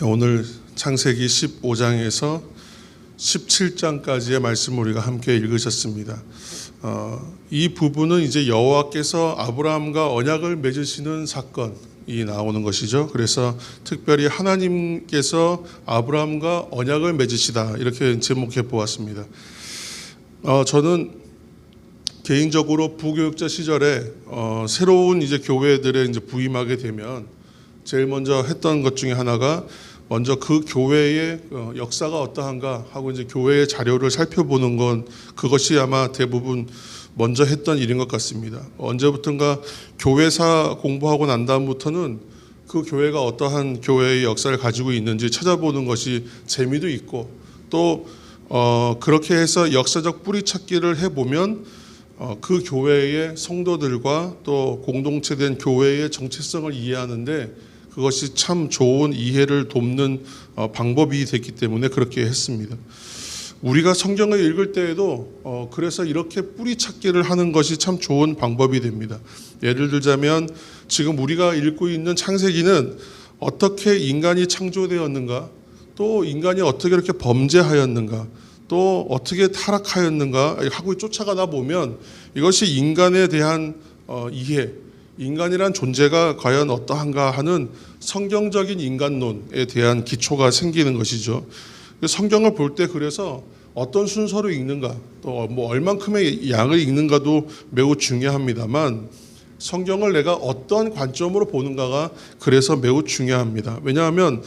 오늘 창세기 15장에서 17장까지의 말씀을 우리가 함께 읽으셨습니다. 이 부분은 이제 여호와께서 아브라함과 언약을 맺으시는 사건이 나오는 것이죠. 그래서 특별히 하나님께서 아브라함과 언약을 맺으시다 이렇게 제목해 보았습니다. 저는 개인적으로 부교육자 시절에 새로운 이제 교회들에 이제 부임하게 되면 제일 먼저 했던 것 중에 하나가 먼저 그 교회의 역사가 어떠한가 하고 이제 교회의 자료를 살펴보는 건 그것이 아마 대부분 먼저 했던 일인 것 같습니다. 언제부턴가 교회사 공부하고 난 다음부터는 그 교회가 어떠한 교회의 역사를 가지고 있는지 찾아보는 것이 재미도 있고 또 그렇게 해서 역사적 뿌리 찾기를 해보면 그 교회의 성도들과 또 공동체된 교회의 정체성을 이해하는데 그것이 참 좋은 이해를 돕는 방법이 됐기 때문에 그렇게 했습니다. 우리가 성경을 읽을 때에도 그래서 이렇게 뿌리 찾기를 하는 것이 참 좋은 방법이 됩니다. 예를 들자면 지금 우리가 읽고 있는 창세기는 어떻게 인간이 창조되었는가, 또 인간이 어떻게 이렇게 범죄하였는가, 또 어떻게 타락하였는가 하고 쫓아가다 보면 이것이 인간에 대한 이해, 인간이란 존재가 과연 어떠한가 하는 성경적인 인간론에 대한 기초가 생기는 것이죠. 성경을 볼 때 그래서 어떤 순서로 읽는가, 또 뭐 얼만큼의 양을 읽는가도 매우 중요합니다만 성경을 내가 어떤 관점으로 보는가가 그래서 매우 중요합니다. 왜냐하면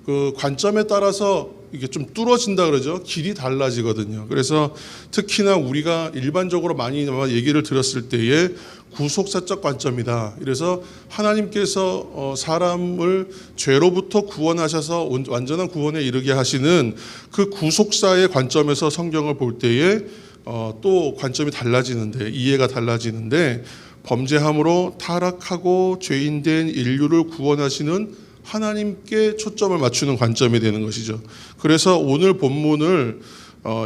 그 관점에 따라서 이게 좀 뚫어진다 그러죠. 길이 달라지거든요. 그래서 특히나 우리가 일반적으로 많이 얘기를 들었을 때에 구속사적 관점이다. 그래서 하나님께서 사람을 죄로부터 구원하셔서 완전한 구원에 이르게 하시는 그 구속사의 관점에서 성경을 볼 때에 또 관점이 달라지는데, 이해가 달라지는데, 범죄함으로 타락하고 죄인된 인류를 구원하시는 하나님께 초점을 맞추는 관점이 되는 것이죠. 그래서 오늘 본문을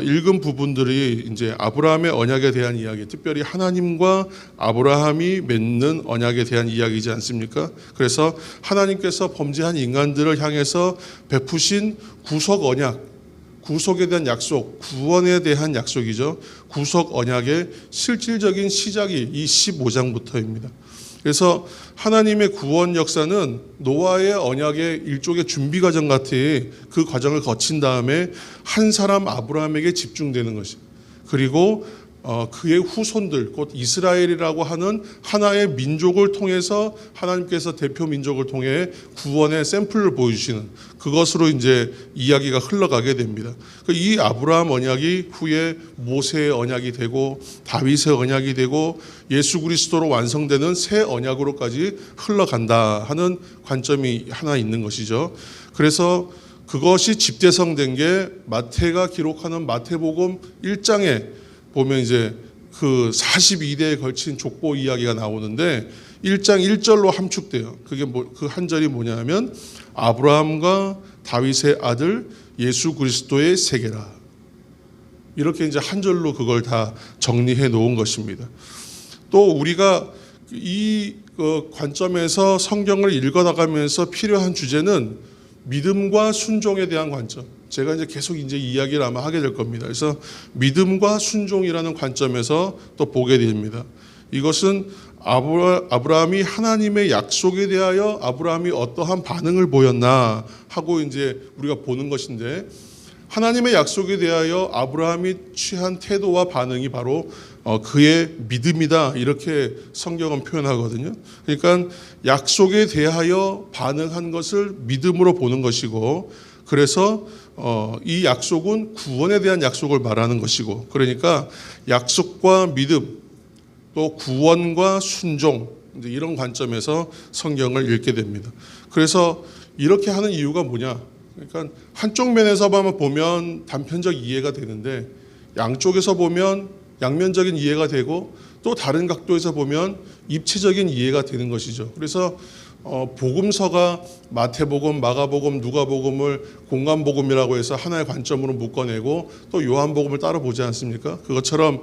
읽은 부분들이 이제 아브라함의 언약에 대한 이야기, 특별히 하나님과 아브라함이 맺는 언약에 대한 이야기이지 않습니까? 그래서 하나님께서 범죄한 인간들을 향해서 베푸신 구속 언약, 구속에 대한 약속, 구원에 대한 약속이죠. 구속 언약의 실질적인 시작이 이 15장부터입니다. 그래서 하나님의 구원 역사는 노아의 언약의 일종의 준비 과정 같이 그 과정을 거친 다음에 한 사람 아브라함에게 집중되는 것입니다. 그리고 그의 후손들, 곧 이스라엘이라고 하는 하나의 민족을 통해서 하나님께서 대표 민족을 통해 구원의 샘플을 보여주시는 그것으로 이제 이야기가 흘러가게 됩니다. 이 아브라함 언약이 후에 모세의 언약이 되고 다윗의 언약이 되고 예수 그리스도로 완성되는 새 언약으로까지 흘러간다 하는 관점이 하나 있는 것이죠. 그래서 그것이 집대성된 게 마태가 기록하는 마태복음 1장에 보면 이제 그 42대에 걸친 족보 이야기가 나오는데 1장 1절로 함축돼요. 그게 그 한 절이 뭐냐면 아브라함과 다윗의 아들 예수 그리스도의 세계라. 이렇게 이제 한 절로 그걸 다 정리해 놓은 것입니다. 또 우리가 이 관점에서 성경을 읽어나가면서 필요한 주제는 믿음과 순종에 대한 관점. 제가 이제 계속 이제 이야기를 아마 하게 될 겁니다. 그래서 믿음과 순종이라는 관점에서 또 보게 됩니다. 이것은 아브라함이 하나님의 약속에 대하여 아브라함이 어떠한 반응을 보였나 하고 이제 우리가 보는 것인데 하나님의 약속에 대하여 아브라함이 취한 태도와 반응이 바로 그의 믿음이다 이렇게 성경은 표현하거든요. 그러니까 약속에 대하여 반응한 것을 믿음으로 보는 것이고 그래서 이 약속은 구원에 대한 약속을 말하는 것이고 그러니까 약속과 믿음 또 구원과 순종 이런 관점에서 성경을 읽게 됩니다. 그래서 이렇게 하는 이유가 뭐냐? 그러니까 한쪽 면에서만 보면 단편적 이해가 되는데 양쪽에서 보면 양면적인 이해가 되고 또 다른 각도에서 보면 입체적인 이해가 되는 것이죠. 그래서 복음서가 마태복음, 마가복음, 누가복음을 공간복음이라고 해서 하나의 관점으로 묶어내고 또 요한복음을 따로 보지 않습니까? 그것처럼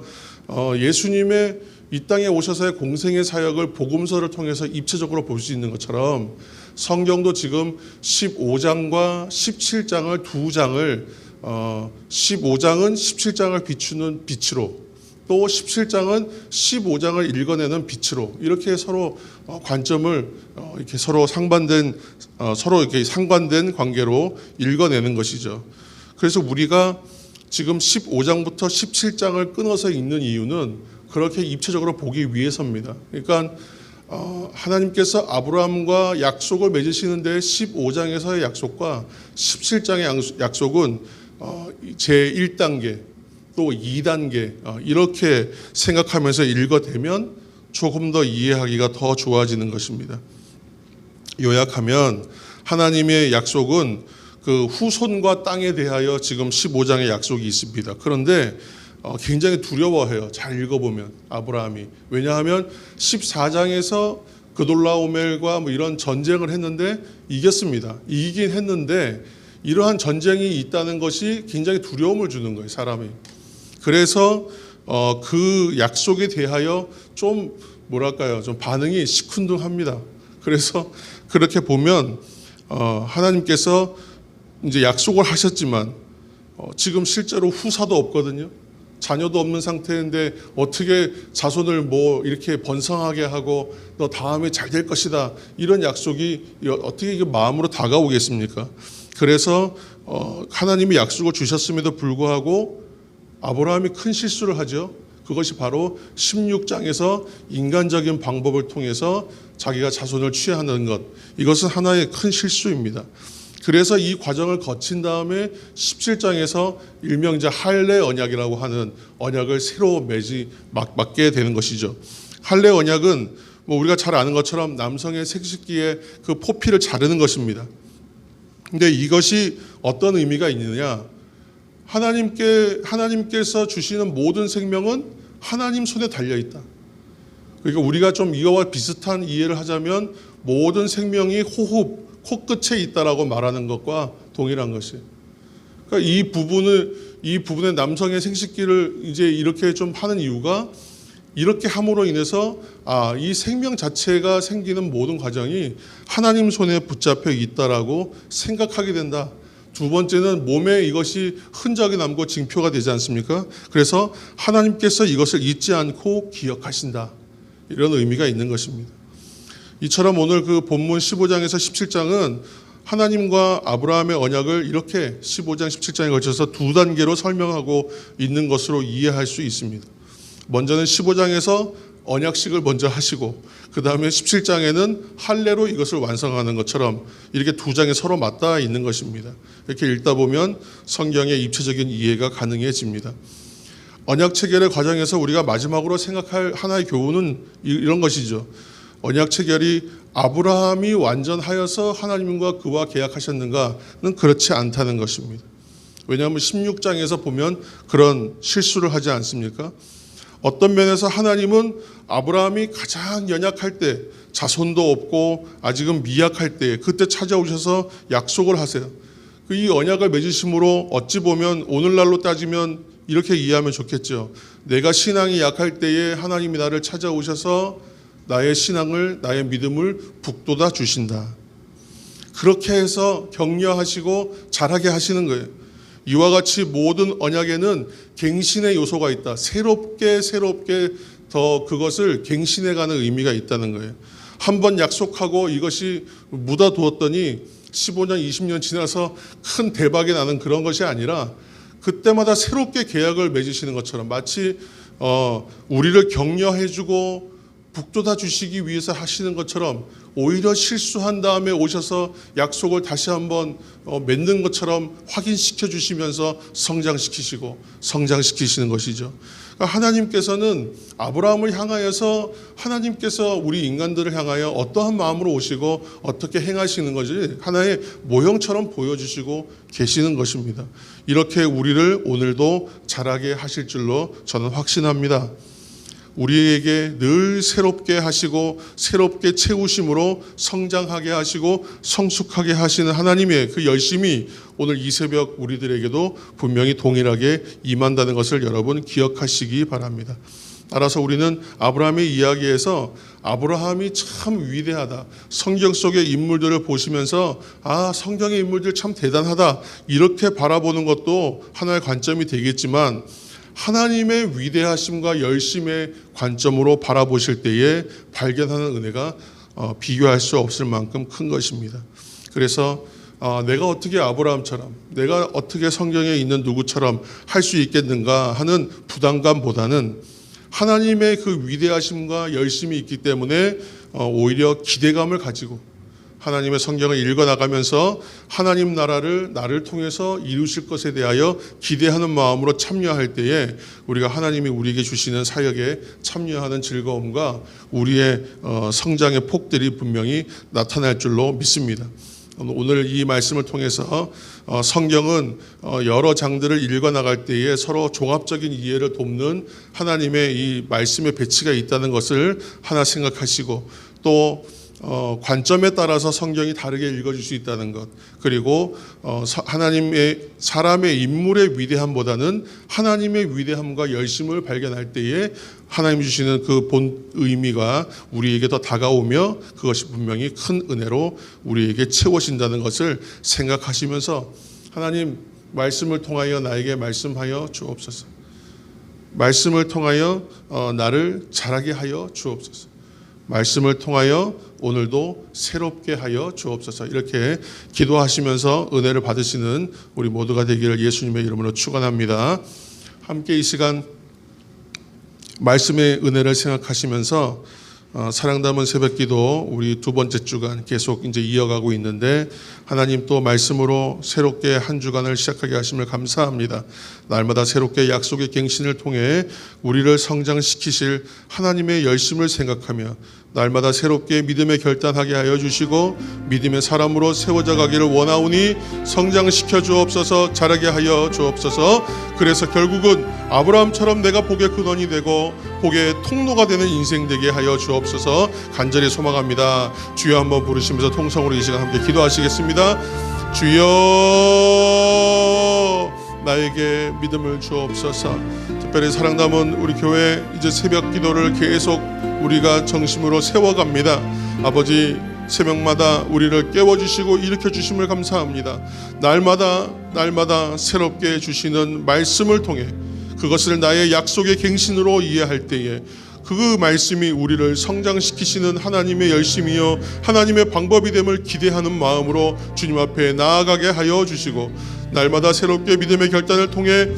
예수님의 이 땅에 오셔서의 공생의 사역을 복음서를 통해서 입체적으로 볼 수 있는 것처럼 성경도 지금 15장과 17장을 두 장을 15장은 17장을 비추는 빛으로 또 17장은 15장을 읽어내는 빛으로 이렇게 서로 관점을 이렇게 서로 서로 이렇게 상반된 관계로 읽어내는 것이죠. 그래서 우리가 지금 15장부터 17장을 끊어서 읽는 이유는 그렇게 입체적으로 보기 위해서입니다. 그러니까 하나님께서 아브라함과 약속을 맺으시는데 15장에서의 약속과 17장의 약속은 제1단계 또 2단계 이렇게 생각하면서 읽어대면 조금 더 이해하기가 더 좋아지는 것입니다. 요약하면 하나님의 약속은 그 후손과 땅에 대하여 지금 15장의 약속이 있습니다. 그런데 굉장히 두려워해요. 잘 읽어보면 아브라함이. 왜냐하면 14장에서 그돌라오멜과 뭐 이런 전쟁을 했는데 이겼습니다. 이기긴 했는데 이러한 전쟁이 있다는 것이 굉장히 두려움을 주는 거예요, 사람이. 그래서 그 약속에 대하여 좀 뭐랄까요, 좀 반응이 시큰둥합니다. 그래서 그렇게 보면 하나님께서 이제 약속을 하셨지만 지금 실제로 후사도 없거든요. 자녀도 없는 상태인데 어떻게 자손을 뭐 이렇게 번성하게 하고 너 다음에 잘 될 것이다 이런 약속이 어떻게 이게 마음으로 다가오겠습니까? 그래서 하나님이 약속을 주셨음에도 불구하고 아브라함이 큰 실수를 하죠. 그것이 바로 16장에서 인간적인 방법을 통해서 자기가 자손을 취하는 것, 이것은 하나의 큰 실수입니다. 그래서 이 과정을 거친 다음에 17장에서 일명 이제 할례 언약이라고 하는 언약을 새로 맺게 되는 것이죠. 할례 언약은 뭐 우리가 잘 아는 것처럼 남성의 생식기에 그 포피를 자르는 것입니다. 근데 이것이 어떤 의미가 있느냐? 하나님께서 주시는 모든 생명은 하나님 손에 달려 있다. 그러니까 우리가 좀 이거와 비슷한 이해를 하자면 모든 생명이 호흡, 코끝에 있다라고 말하는 것과 동일한 것이에요. 그러니까 이 부분의 남성의 생식기를 이제 이렇게 좀 하는 이유가 이렇게 함으로 인해서 이 생명 자체가 생기는 모든 과정이 하나님 손에 붙잡혀 있다라고 생각하게 된다. 두 번째는 몸에 이것이 흔적이 남고 징표가 되지 않습니까? 그래서 하나님께서 이것을 잊지 않고 기억하신다. 이런 의미가 있는 것입니다. 이처럼 오늘 그 본문 15장에서 17장은 하나님과 아브라함의 언약을 이렇게 15장, 17장에 걸쳐서 두 단계로 설명하고 있는 것으로 이해할 수 있습니다. 먼저는 15장에서 언약식을 먼저 하시고 그 다음에 17장에는 할례로 이것을 완성하는 것처럼 이렇게 두 장에 서로 맞닿아 있는 것입니다. 이렇게 읽다 보면 성경의 입체적인 이해가 가능해집니다. 언약 체결의 과정에서 우리가 마지막으로 생각할 하나의 교훈은 이런 것이죠. 언약 체결이 아브라함이 완전하여서 하나님과 그와 계약하셨는가는 그렇지 않다는 것입니다. 왜냐하면 16장에서 보면 그런 실수를 하지 않습니까? 어떤 면에서 하나님은 아브라함이 가장 연약할 때, 자손도 없고 아직은 미약할 때 그때 찾아오셔서 약속을 하세요. 이 언약을 맺으심으로 어찌 보면 오늘날로 따지면 이렇게 이해하면 좋겠죠. 내가 신앙이 약할 때에 하나님이 나를 찾아오셔서 나의 신앙을, 나의 믿음을 북돋아 주신다. 그렇게 해서 격려하시고 자라게 하시는 거예요. 이와 같이 모든 언약에는 갱신의 요소가 있다. 새롭게 더 그것을 갱신해가는 의미가 있다는 거예요. 한번 약속하고 이것이 묻어두었더니 15년, 20년 지나서 큰 대박이 나는 그런 것이 아니라 그때마다 새롭게 계약을 맺으시는 것처럼 마치 우리를 격려해주고 북돋아 주시기 위해서 하시는 것처럼 오히려 실수한 다음에 오셔서 약속을 다시 한번 맺는 것처럼 확인시켜 주시면서 성장시키시는 것이죠. 그러니까 하나님께서는 아브라함을 향하여서 하나님께서 우리 인간들을 향하여 어떠한 마음으로 오시고 어떻게 행하시는 것이 하나의 모형처럼 보여주시고 계시는 것입니다. 이렇게 우리를 오늘도 자라게 하실 줄로 저는 확신합니다. 우리에게 늘 새롭게 하시고 새롭게 채우심으로 성장하게 하시고 성숙하게 하시는 하나님의 그 열심이 오늘 이 새벽 우리들에게도 분명히 동일하게 임한다는 것을 여러분 기억하시기 바랍니다. 따라서 우리는 아브라함의 이야기에서 아브라함이 참 위대하다, 성경 속의 인물들을 보시면서 성경의 인물들 참 대단하다, 이렇게 바라보는 것도 하나의 관점이 되겠지만, 하나님의 위대하심과 열심의 관점으로 바라보실 때에 발견하는 은혜가 비교할 수 없을 만큼 큰 것입니다. 그래서 내가 어떻게 아브라함처럼, 내가 어떻게 성경에 있는 누구처럼 할 수 있겠는가 하는 부담감보다는 하나님의 그 위대하심과 열심이 있기 때문에 오히려 기대감을 가지고 하나님의 성경을 읽어나가면서 하나님 나라를 나를 통해서 이루실 것에 대하여 기대하는 마음으로 참여할 때에 우리가 하나님이 우리에게 주시는 사역에 참여하는 즐거움과 우리의 성장의 폭들이 분명히 나타날 줄로 믿습니다. 오늘 이 말씀을 통해서 성경은 여러 장들을 읽어나갈 때에 서로 종합적인 이해를 돕는 하나님의 이 말씀의 배치가 있다는 것을 하나 생각하시고, 또 관점에 따라서 성경이 다르게 읽어질 수 있다는 것, 그리고 하나님의 사람의 인물의 위대함보다는 하나님의 위대함과 열심을 발견할 때에 하나님이 주시는 그 본 의미가 우리에게 더 다가오며 그것이 분명히 큰 은혜로 우리에게 채워진다는 것을 생각하시면서, 하나님 말씀을 통하여 나에게 말씀하여 주옵소서, 말씀을 통하여 나를 자라게 하여 주옵소서, 말씀을 통하여 오늘도 새롭게 하여 주옵소서, 이렇게 기도하시면서 은혜를 받으시는 우리 모두가 되기를 예수님의 이름으로 축원합니다. 함께 이 시간 말씀의 은혜를 생각하시면서 사랑 담은 새벽기도 우리 두 번째 주간 계속 이제 이어가고 있는데, 하나님 또 말씀으로 새롭게 한 주간을 시작하게 하심을 감사합니다. 날마다 새롭게 약속의 갱신을 통해 우리를 성장시키실 하나님의 열심을 생각하며 날마다 새롭게 믿음의 결단하게 하여 주시고 믿음의 사람으로 세워져 가기를 원하오니 성장시켜 주옵소서, 자라게 하여 주옵소서. 그래서 결국은 아브라함처럼 내가 복의 근원이 되고 복의 통로가 되는 인생 되게 하여 주옵소서 간절히 소망합니다. 주여 한번 부르시면서 통성으로 이 시간 함께 기도하시겠습니다. 주여 나에게 믿음을 주옵소서. 특별히 사랑 담은 우리 교회 이제 새벽 기도를 계속 우리가 정심으로 세워갑니다. 아버지, 새벽마다 우리를 깨워주시고 일으켜주심을 감사합니다. 날마다 새롭게 주시는 말씀을 통해 그것을 나의 약속의 갱신으로 이해할 때에 그 말씀이 우리를 성장시키시는 하나님의 열심이요 하나님의 방법이 됨을 기대하는 마음으로 주님 앞에 나아가게 하여 주시고, 날마다 새롭게 믿음의 결단을 통해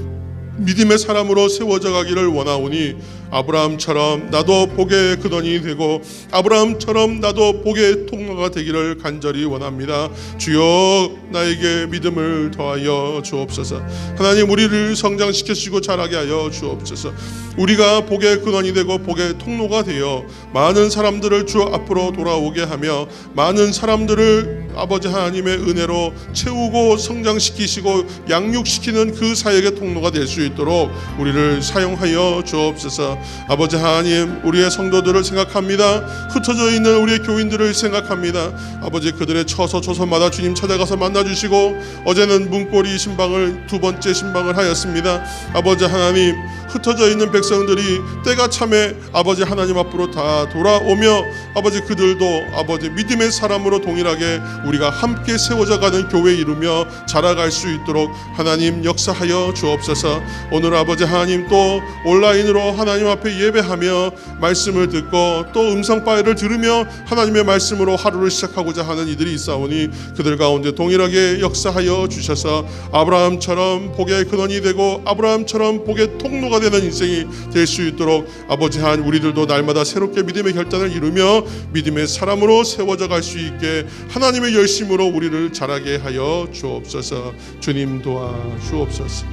믿음의 사람으로 세워져 가기를 원하오니 아브라함처럼 나도 복의 근원이 되고 아브라함처럼 나도 복의 통로가 되기를 간절히 원합니다. 주여 나에게 믿음을 더하여 주옵소서. 하나님 우리를 성장시키시고 자라게 하여 주옵소서. 우리가 복의 근원이 되고 복의 통로가 되어 많은 사람들을 주 앞으로 돌아오게 하며 많은 사람들을 아버지 하나님의 은혜로 채우고 성장시키시고 양육시키는 그 사역의 통로가 될 수 있도록 우리를 사용하여 주옵소서. 아버지 하나님, 우리의 성도들을 생각합니다. 흩어져 있는 우리의 교인들을 생각합니다. 아버지, 그들의 처소마다 주님 찾아가서 만나주시고, 어제는 문고리 신방을 두 번째 신방을 하였습니다. 아버지 하나님, 흩어져 있는 백성들이 때가 참에 아버지 하나님 앞으로 다 돌아오며 아버지 그들도 아버지 믿음의 사람으로 동일하게 우리가 함께 세워져 가는 교회 이루며 자라갈 수 있도록 하나님 역사하여 주옵소서. 오늘 아버지 하나님 또 온라인으로 하나님 앞에 예배하며 말씀을 듣고 또 음성 파일을 들으며 하나님의 말씀으로 하루를 시작하고자 하는 이들이 있사오니 그들 가운데 동일하게 역사하여 주셔서 아브라함처럼 복의 근원이 되고 아브라함처럼 복의 통로가 되는 인생이 될 수 있도록 아버지 하나님 우리들도 날마다 새롭게 믿음의 결단을 이루며 믿음의 사람으로 세워져 갈 수 있게 하나님의 열심으로 우리를 자라게 하여 주옵소서. 주님 도와 주옵소서.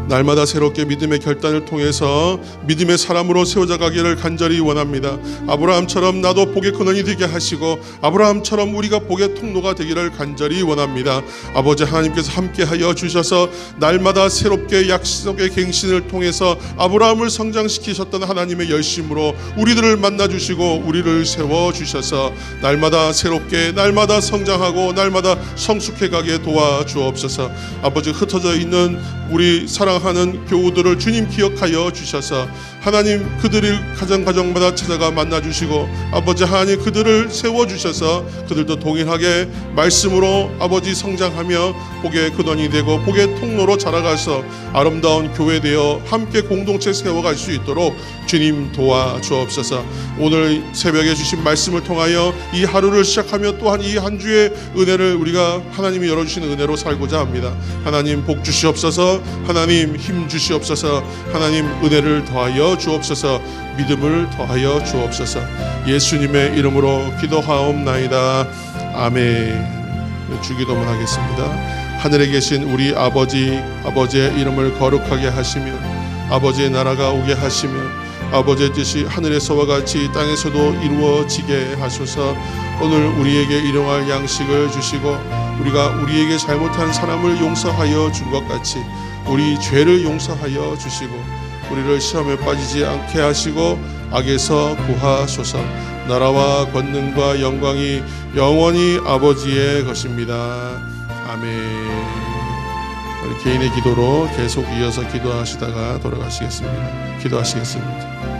날마다 새롭게 믿음의 결단을 통해서 믿음의 사람으로 세워져 가기를 간절히 원합니다. 아브라함처럼 나도 복의 근원이 되게 하시고 아브라함처럼 우리가 복의 통로가 되기를 간절히 원합니다. 아버지 하나님께서 함께하여 주셔서 날마다 새롭게 약속의 갱신을 통해서 아브라함을 성장시키셨던 하나님의 열심으로 우리들을 만나주시고 우리를 세워주셔서 날마다 새롭게 날마다 성장하고 날마다 성숙해가게 도와주옵소서. 아버지, 흩어져 있는 우리 사랑하는 기도하는 교우들을 주님 기억하여 주셔서 하나님 그들을 가정마다 찾아가 만나주시고 아버지 하나님 그들을 세워주셔서 그들도 동일하게 말씀으로 아버지 성장하며 복의 근원이 되고 복의 통로로 자라가서 아름다운 교회 되어 함께 공동체 세워갈 수 있도록 주님 도와주옵소서. 오늘 새벽에 주신 말씀을 통하여 이 하루를 시작하며 또한 이 한 주의 은혜를 우리가 하나님이 열어주시는 은혜로 살고자 합니다. 하나님 복 주시옵소서. 하나님 힘 주시옵소서. 하나님 은혜를 더하여 주옵소서. 믿음을 더하여 주옵소서. 예수님의 이름으로 기도하옵나이다. 아멘. 주기도문 하겠습니다. 하늘에 계신 우리 아버지의 이름을 거룩하게 하시며 아버지의 나라가 오게 하시며 아버지의 뜻이 하늘에서와 같이 땅에서도 이루어지게 하소서. 오늘 우리에게 일용할 양식을 주시고 우리가 우리에게 잘못한 사람을 용서하여 준 것 같이 우리 죄를 용서하여 주시고 우리를 시험에 빠지지 않게 하시고 악에서 구하소서. 나라와 권능과 영광이 영원히 아버지의 것입니다. 아멘. 우리 개인의 기도로 계속 이어서 기도하시다가 돌아가시겠습니다. 기도하시겠습니다.